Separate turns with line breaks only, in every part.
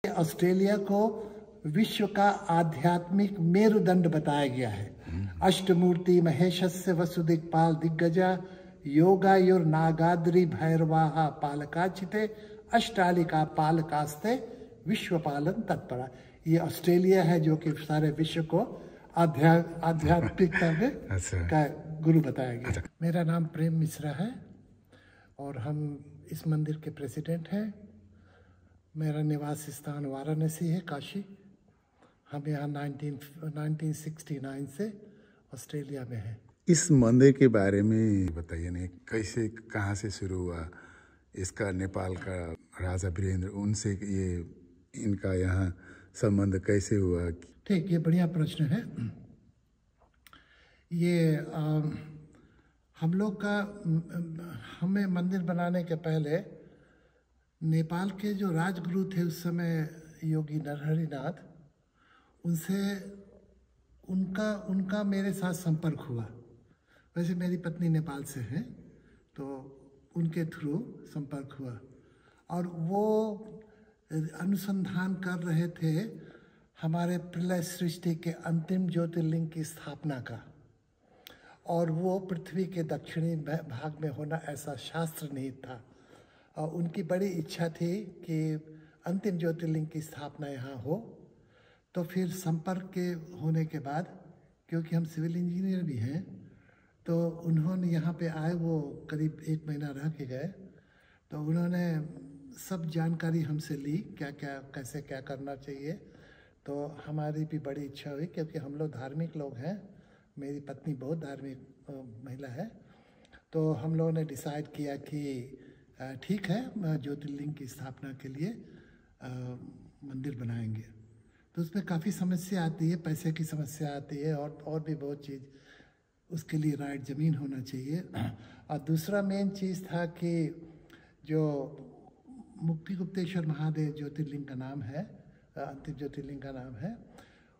Australia को विश्व का आध्यात्मिक मेरुदंड बताया गया है। अष्टमूर्ति महेशस्य वसुदिक्पाल दिग्गजा योगायुर नागाद्रि भैरवाहा पालकाचिते अष्टालिका पालकास्ते विश्व पालन तत्परा। ये ऑस्ट्रेलिया है जो कि सारे विश्व को आध्यात्मिकता में का गुरु बताया गया। मेरा नाम प्रेम मिश्रा है और हम इस मंदिर के प्रेसिडेंट हैं। मेरा निवास स्थान वाराणसी है, काशी। हम यहाँ 1969 से ऑस्ट्रेलिया में हैं।
इस मंदिर के बारे में बताइए ना, कैसे कहाँ से शुरू हुआ, इसका नेपाल का राजा वीरेंद्र उनसे ये इनका यहाँ संबंध कैसे हुआ?
ठीक, ये बढ़िया प्रश्न है। ये हम लोग का हमें मंदिर बनाने के पहले नेपाल के जो राजगुरु थे उस समय योगी नरहरिनाथ, उनसे उनका मेरे साथ संपर्क हुआ। वैसे मेरी पत्नी नेपाल से है तो उनके थ्रू संपर्क हुआ और वो अनुसंधान कर रहे थे हमारे प्रलय सृष्टि के अंतिम ज्योतिर्लिंग की स्थापना का। और वो पृथ्वी के दक्षिणी भाग में होना ऐसा शास्त्र नहीं था। और उनकी बड़ी इच्छा थी कि अंतिम ज्योतिर्लिंग की स्थापना यहाँ हो। तो फिर संपर्क के होने के बाद, क्योंकि हम सिविल इंजीनियर भी हैं, तो उन्होंने यहाँ पे आए, वो करीब 1 महीना रह के गए। तो उन्होंने सब जानकारी हमसे ली, क्या क्या कैसे क्या करना चाहिए। तो हमारी भी बड़ी इच्छा हुई, क्योंकि हम लोग धार्मिक लोग हैं। मेरी पत्नी बहुत धार्मिक महिला है। तो हम लोगों ने डिसाइड किया कि ठीक है, ज्योतिर्लिंग की स्थापना के लिए मंदिर बनाएंगे। तो उसमें काफ़ी समस्या आती है, पैसे की समस्या आती है और भी बहुत चीज़। उसके लिए राइट ज़मीन होना चाहिए। और दूसरा मेन चीज़ था कि जो मुक्ति गुप्तेश्वर महादेव ज्योतिर्लिंग का नाम है, अंतिम ज्योतिर्लिंग का नाम है,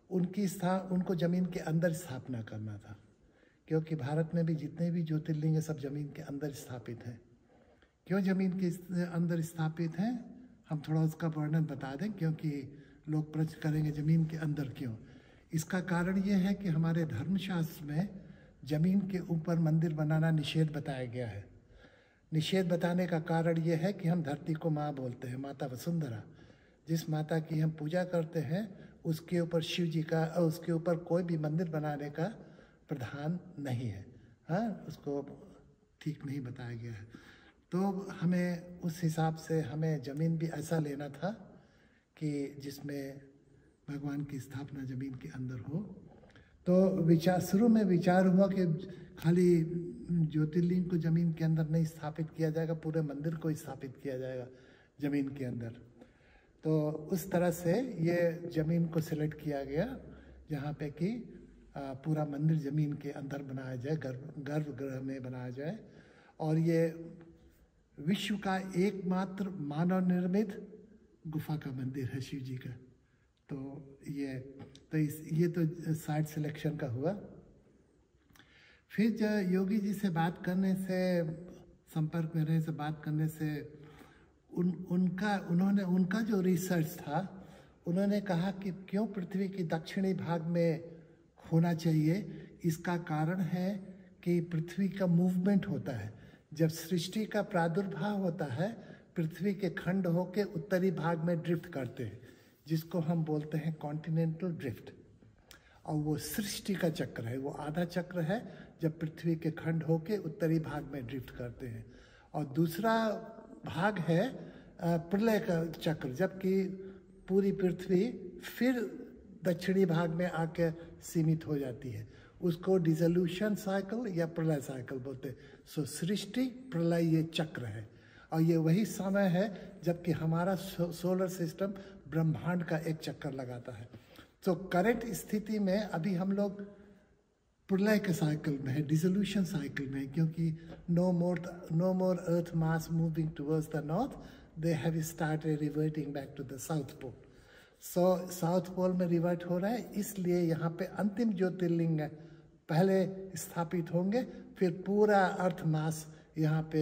उनको ज़मीन के अंदर स्थापना करना था। क्योंकि भारत में भी जितने भी ज्योतिर्लिंग है सब ज़मीन के अंदर स्थापित हैं। क्यों ज़मीन के अंदर स्थापित हैं, हम थोड़ा उसका वर्णन बता दें, क्योंकि लोग प्रश्न करेंगे ज़मीन के अंदर क्यों। इसका कारण ये है कि हमारे धर्मशास्त्र में ज़मीन के ऊपर मंदिर बनाना निषेध बताया गया है। निषेध बताने का कारण ये है कि हम धरती को माँ बोलते हैं, माता वसुंधरा। जिस माता की हम पूजा करते हैं उसके ऊपर शिव जी का, उसके ऊपर कोई भी मंदिर बनाने का प्रधान नहीं है। हाँ, उसको ठीक नहीं बताया गया है। तो हमें उस हिसाब से हमें ज़मीन भी ऐसा लेना था कि जिसमें भगवान की स्थापना ज़मीन के अंदर हो। तो शुरू में विचार हुआ कि खाली ज्योतिर्लिंग को ज़मीन के अंदर नहीं स्थापित किया जाएगा, पूरे मंदिर को स्थापित किया जाएगा ज़मीन के अंदर। तो उस तरह से ये ज़मीन को सिलेक्ट किया गया जहाँ पे कि पूरा मंदिर ज़मीन के अंदर बनाया जाए, गर्भगृह में बनाया जाए। और ये विश्व का एकमात्र मानव निर्मित गुफा का मंदिर है शिव जी का। तो ये तो साइट सिलेक्शन का हुआ। फिर जब योगी जी से बात करने से, संपर्क में रहने से, बात करने से उनका जो रिसर्च था, उन्होंने कहा कि क्यों पृथ्वी की दक्षिणी भाग में होना चाहिए। इसका कारण है कि पृथ्वी का मूवमेंट होता है। जब सृष्टि का प्रादुर्भाव होता है, पृथ्वी के खंड होके उत्तरी भाग में ड्रिफ्ट करते हैं, जिसको हम बोलते हैं कॉन्टिनेंटल ड्रिफ्ट। और वो सृष्टि का चक्र है, वो आधा चक्र है जब पृथ्वी के खंड होके उत्तरी भाग में ड्रिफ्ट करते हैं। और दूसरा भाग है प्रलय का चक्र, जबकि पूरी पृथ्वी फिर दक्षिणी भाग में आके सीमित हो जाती है। उसको डिसोल्यूशन साइकिल या प्रलय साइकिल बोलते हैं। सो सृष्टि प्रलय ये चक्र है। और ये वही समय है जबकि हमारा सोलर सिस्टम ब्रह्मांड का एक चक्कर लगाता है। तो करंट स्थिति में अभी हम लोग प्रलय के साइकिल में है, डिसोल्यूशन साइकिल में, क्योंकि no more earth mass moving towards the north, they have started reverting back to the south pole. So south pole में रिवर्ट हो रहा है, इसलिए यहाँ पे अंतिम ज्योतिर्लिंग पहले स्थापित होंगे, फिर पूरा अर्थ मास यहाँ पे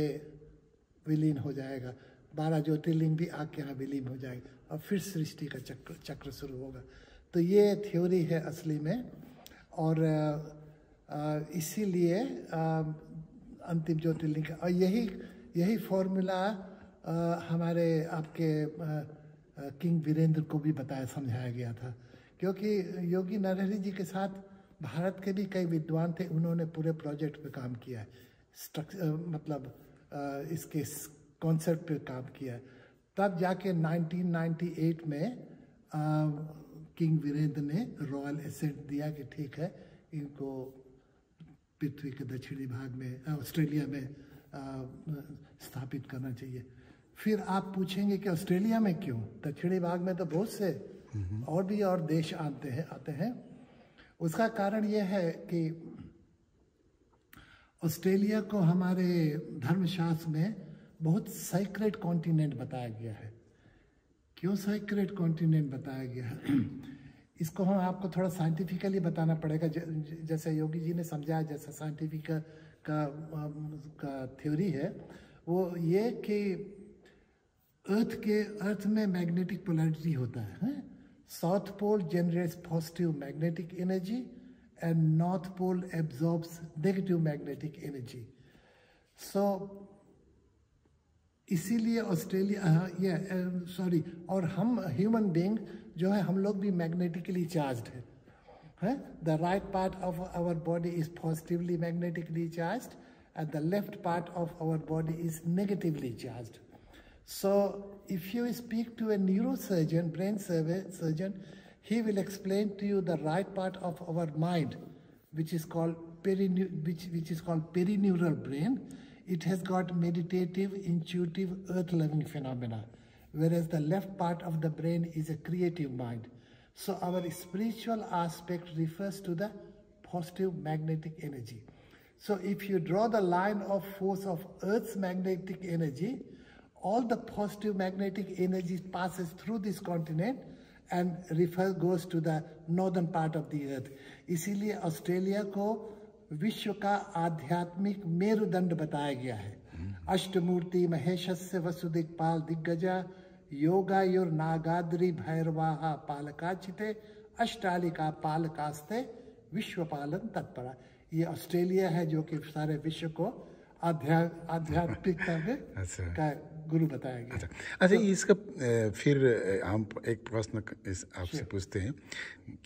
विलीन हो जाएगा। 12 ज्योतिर्लिंग भी आके यहाँ विलीन हो जाएंगे और फिर सृष्टि का चक्र शुरू होगा। तो ये थ्योरी है असली में, और इसीलिए अंतिम ज्योतिर्लिंग का, और यही फॉर्मूला हमारे आपके किंग वीरेंद्र को भी समझाया गया था, क्योंकि योगी नरहरि जी के साथ भारत के भी कई विद्वान थे, उन्होंने पूरे प्रोजेक्ट पे काम किया है, इसके कॉन्सेप्ट पे काम किया है। तब जाके 1998 में किंग वीरेंद्र ने रॉयल एसेंट दिया कि ठीक है, इनको पृथ्वी के दक्षिणी भाग में ऑस्ट्रेलिया में स्थापित करना चाहिए। फिर आप पूछेंगे कि ऑस्ट्रेलिया में क्यों? दक्षिणी भाग में तो बहुत से और देश आते हैं। उसका कारण यह है कि ऑस्ट्रेलिया को हमारे धर्मशास्त्र में बहुत सैक्रेड कॉन्टिनेंट बताया गया है। क्यों सैक्रेड कॉन्टिनेंट बताया गया है? इसको हम आपको थोड़ा साइंटिफिकली बताना पड़ेगा, जैसे योगी जी ने समझाया, जैसा साइंटिफिक का थ्योरी है वो ये कि अर्थ में मैग्नेटिक पोलैरिटी होता है। South pole generates positive magnetic energy and north pole absorbs negative magnetic energy. So इसीलिए और हम ह्यूमन बीइंग जो है, हम लोग भी मैग्नेटिकली चार्ज्ड है। The right part of our body is positively magnetically charged and the left part of our body is negatively charged. So if you speak to a neurosurgeon, brain surgeon, he will explain to you the right part of our mind, which is called perineural brain. It has got meditative, intuitive, earth-loving phenomena, whereas the left part of the brain is a creative mind. So our spiritual aspect refers to the positive magnetic energy. So if you draw the line of force of Earth's magnetic energy, all the positive magnetic energy passes through this continent and goes to the northern part of the earth. इसीलिए Australia को विश्व का आध्यात्मिक मेरुदंड बताया गया है। अष्टमूर्ति महेशस्य वसुदिक्पाल दिग्गजा योगायुर नागाद्री भैरवाहा पालकाचिते अष्टालिका पालकास्ते विश्वपालन तत्परा। ये Australia है जो कि सारे विश्व को आध्यात्मिकता में का गुरु बताया गया।
अच्छा, इसका फिर हम एक प्रश्न आपसे पूछते हैं,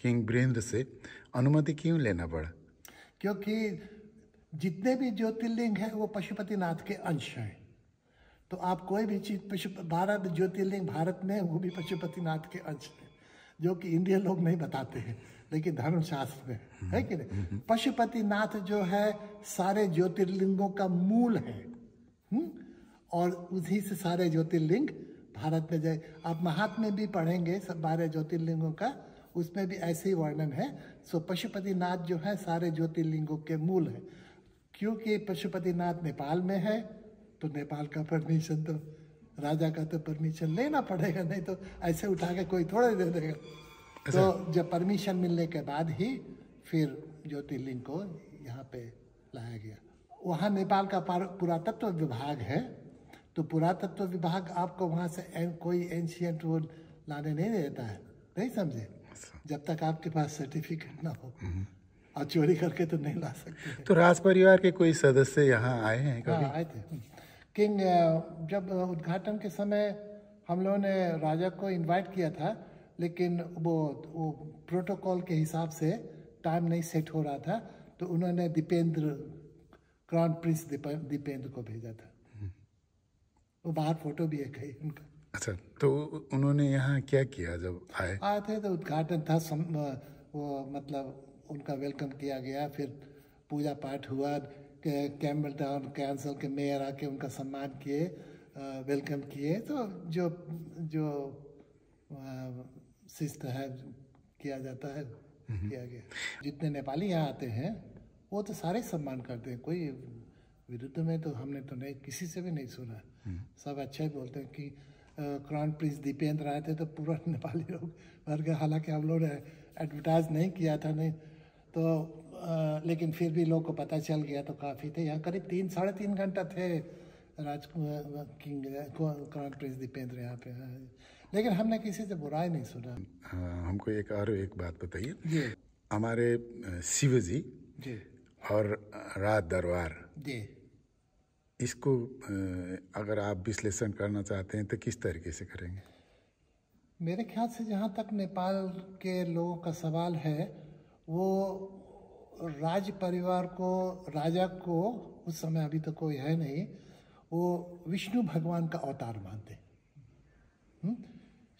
किंग वीरेंद्र से अनुमति क्यों लेना पड़ा?
क्योंकि जितने भी ज्योतिर्लिंग हैं वो पशुपतिनाथ के अंश हैं। तो आप कोई भी चीज 12 ज्योतिर्लिंग भारत में वो भी पशुपतिनाथ के अंश हैं, जो कि इंडियन लोग नहीं बताते हैं, लेकिन धर्मशास्त्र में है कि नहीं। पशुपतिनाथ जो है सारे ज्योतिर्लिंगों का मूल है, और उसी से सारे ज्योतिर्लिंग भारत में जाए। आप महात्म्य भी पढ़ेंगे सब 12 ज्योतिर्लिंगों का, उसमें भी ऐसे ही वर्णन है। सो पशुपतिनाथ जो है सारे ज्योतिर्लिंगों के मूल है। क्योंकि पशुपतिनाथ नेपाल में है, तो नेपाल का परमिशन तो राजा का तो परमिशन लेना पड़ेगा, नहीं तो ऐसे उठा के कोई थोड़ा दे देगा। तो जब परमिशन मिलने के बाद ही फिर ज्योतिर्लिंग को यहाँ पे लाया गया। वहाँ नेपाल का पुरातत्व विभाग है, तो पुरातत्व विभाग आपको वहाँ से कोई एंशियंट वो लाने नहीं देता है, नहीं समझे, जब तक आपके पास सर्टिफिकेट ना हो, और चोरी करके तो नहीं ला सकते।
तो राज परिवार के कोई सदस्य यहाँ आए हैं कभी?
हाँ, आए थे। किंग जब उद्घाटन के समय हम लोगों ने राजा को इनवाइट किया था, लेकिन वो प्रोटोकॉल के हिसाब से टाइम नहीं सेट हो रहा था, तो उन्होंने क्राउन प्रिंस दीपेंद्र को भेजा था। वो बाहर फोटो भी है कहीं उनका।
अच्छा, तो उन्होंने यहाँ क्या किया जब आए
थे? तो उद्घाटन था, वो मतलब उनका वेलकम किया गया, फिर पूजा पाठ हुआ, कैम्बल टाउन कैंसल के मेयर आके उनका सम्मान किए, वेलकम किए। तो जो शिष्ट है किया जाता है किया गया। जितने नेपाली यहाँ आते हैं वो तो सारे सम्मान करते हैं, कोई विरुद्ध में तो हमने तो नहीं किसी से भी नहीं सुना, सब अच्छा ही बोलते हैं। कि क्राउन प्रिंस दीपेंद्र आए थे तो पूरा नेपाली लोग भर गए, हालांकि हम लोग ने एडवर्टाइज नहीं किया था, नहीं तो लेकिन फिर भी लोग को पता चल गया, तो काफ़ी थे यहाँ। करीब 3-3.5 घंटा थे किंग क्राउन प्रिंस दीपेंद्र यहाँ पे है, लेकिन हमने किसी से बुराई नहीं सुना।
हाँ, हमको एक बात बताइए
जी
हमारे शिव जी
जी
और राज दरबार,
जी।
इसको अगर आप विश्लेषण करना चाहते हैं तो किस तरीके से करेंगे?
मेरे ख्याल से जहाँ तक नेपाल के लोगों का सवाल है, वो राज परिवार को, राजा को, उस समय अभी तो कोई है नहीं, वो विष्णु भगवान का अवतार मानते।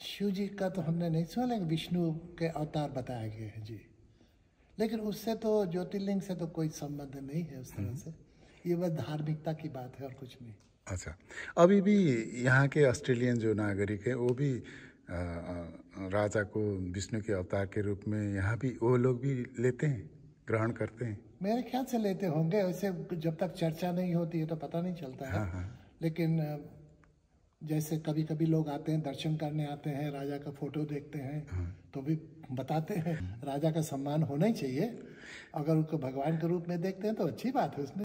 शिव जी का तो हमने नहीं सुना, लेकिन विष्णु के अवतार बताया गया है जी। लेकिन उससे तो ज्योतिर्लिंग से तो कोई संबंध नहीं है उस तरह से, ये बस धार्मिकता की बात है और कुछ नहीं।
अच्छा, अभी भी यहाँ के ऑस्ट्रेलियन जो नागरिक हैं वो भी राजा को विष्णु के अवतार के रूप में यहाँ भी वो लोग भी लेते हैं, ग्रहण करते हैं?
मेरे ख्याल से लेते होंगे, वैसे जब तक चर्चा नहीं होती है तो पता नहीं चलता है।
हाँ।
लेकिन जैसे कभी कभी लोग आते हैं, दर्शन करने आते हैं, राजा का फोटो देखते हैं, तो भी बताते हैं। राजा का सम्मान होना ही चाहिए, अगर उनको भगवान के रूप में देखते हैं तो अच्छी बात है उसमें।